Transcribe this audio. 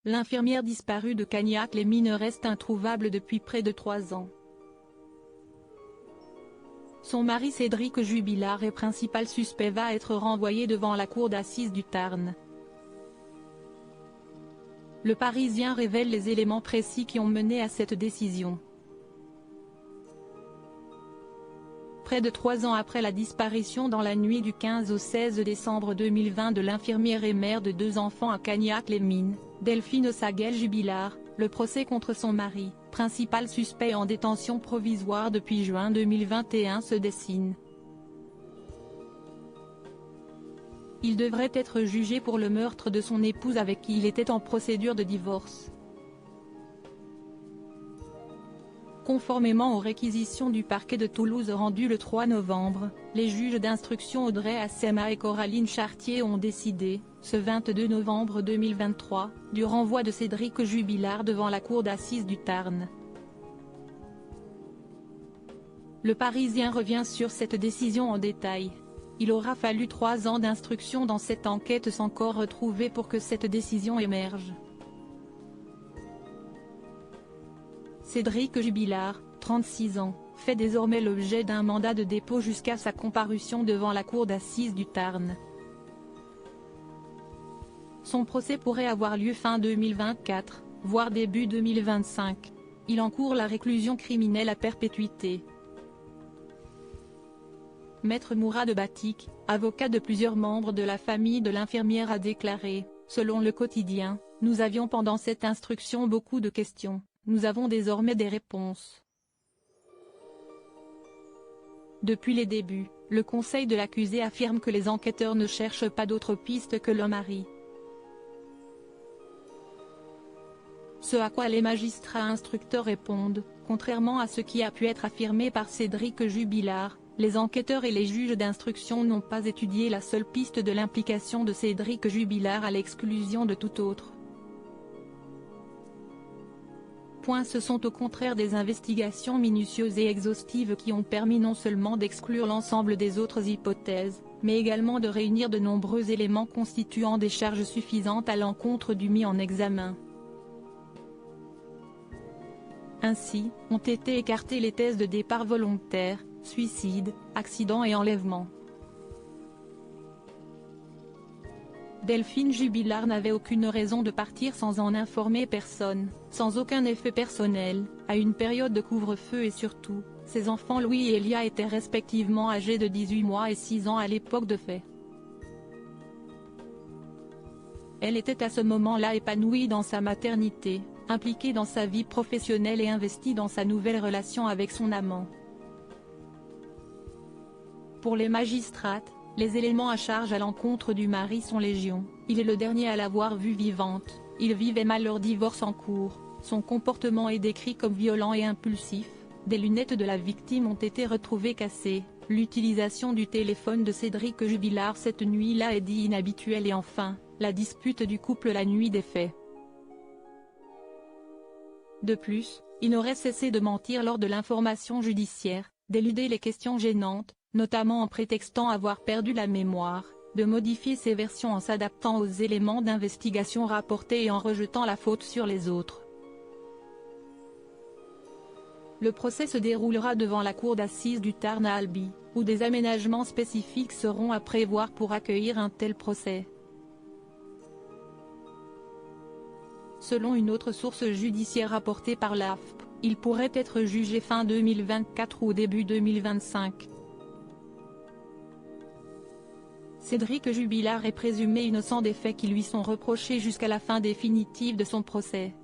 L'infirmière disparue de Cagnac-les-Mines reste introuvable depuis près de 3 ans. Son mari Cédric Jubilard est principal suspect va être renvoyé devant la cour d'assises du Tarn. Le Parisien révèle les éléments précis qui ont mené à cette décision. Près de 3 ans après la disparition dans la nuit du 15 au 16 décembre 2020 de l'infirmière et mère de 2 enfants à Cagnac-les-Mines, Delphine Ossaguel-Jubilard, le procès contre son mari, principal suspect en détention provisoire depuis juin 2021 se dessine. Il devrait être jugé pour le meurtre de son épouse avec qui il était en procédure de divorce. Conformément aux réquisitions du parquet de Toulouse rendues le 3 novembre, les juges d'instruction Audrey Assema et Coraline Chartier ont décidé, ce 22 novembre 2023, du renvoi de Cédric Jubilard devant la cour d'assises du Tarn. Le Parisien revient sur cette décision en détail. Il aura fallu 3 ans d'instruction dans cette enquête sans corps retrouvé pour que cette décision émerge. Cédric Jubilard, 36 ans, fait désormais l'objet d'un mandat de dépôt jusqu'à sa comparution devant la cour d'assises du Tarn. Son procès pourrait avoir lieu fin 2024, voire début 2025. Il encourt la réclusion criminelle à perpétuité. Maître Mourad Batik, avocat de plusieurs membres de la famille de l'infirmière a déclaré, selon Le Quotidien, « Nous avions pendant cette instruction beaucoup de questions, nous avons désormais des réponses. » Depuis les débuts, le conseil de l'accusé affirme que les enquêteurs ne cherchent pas d'autres pistes que le mari. Ce à quoi les magistrats instructeurs répondent, contrairement à ce qui a pu être affirmé par Cédric Jubilard, les enquêteurs et les juges d'instruction n'ont pas étudié la seule piste de l'implication de Cédric Jubilard à l'exclusion de tout autre. Ce sont au contraire des investigations minutieuses et exhaustives qui ont permis non seulement d'exclure l'ensemble des autres hypothèses, mais également de réunir de nombreux éléments constituant des charges suffisantes à l'encontre du mis en examen. Ainsi, ont été écartées les thèses de départ volontaire, suicide, accident et enlèvement. Delphine Jubilard n'avait aucune raison de partir sans en informer personne, sans aucun effet personnel, à une période de couvre-feu et surtout, ses enfants Louis et Elia étaient respectivement âgés de 18 mois et 6 ans à l'époque de fait. Elle était à ce moment-là épanouie dans sa maternité, impliquée dans sa vie professionnelle et investie dans sa nouvelle relation avec son amant. Pour les magistrates, les éléments à charge à l'encontre du mari sont légion. Il est le dernier à l'avoir vue vivante, ils vivaient mal leur divorce en cours, son comportement est décrit comme violent et impulsif, des lunettes de la victime ont été retrouvées cassées, l'utilisation du téléphone de Cédric Jubilard cette nuit-là est dit inhabituelle et enfin, la dispute du couple la nuit des faits. De plus, il n'aurait cessé de mentir lors de l'information judiciaire, d'éluder les questions gênantes, notamment en prétextant avoir perdu la mémoire, de modifier ses versions en s'adaptant aux éléments d'investigation rapportés et en rejetant la faute sur les autres. Le procès se déroulera devant la cour d'assises du Tarn à Albi, où des aménagements spécifiques seront à prévoir pour accueillir un tel procès. Selon une autre source judiciaire rapportée par l'AFP, il pourrait être jugé fin 2024 ou début 2025. Cédric Jubilard est présumé innocent des faits qui lui sont reprochés jusqu'à la fin définitive de son procès.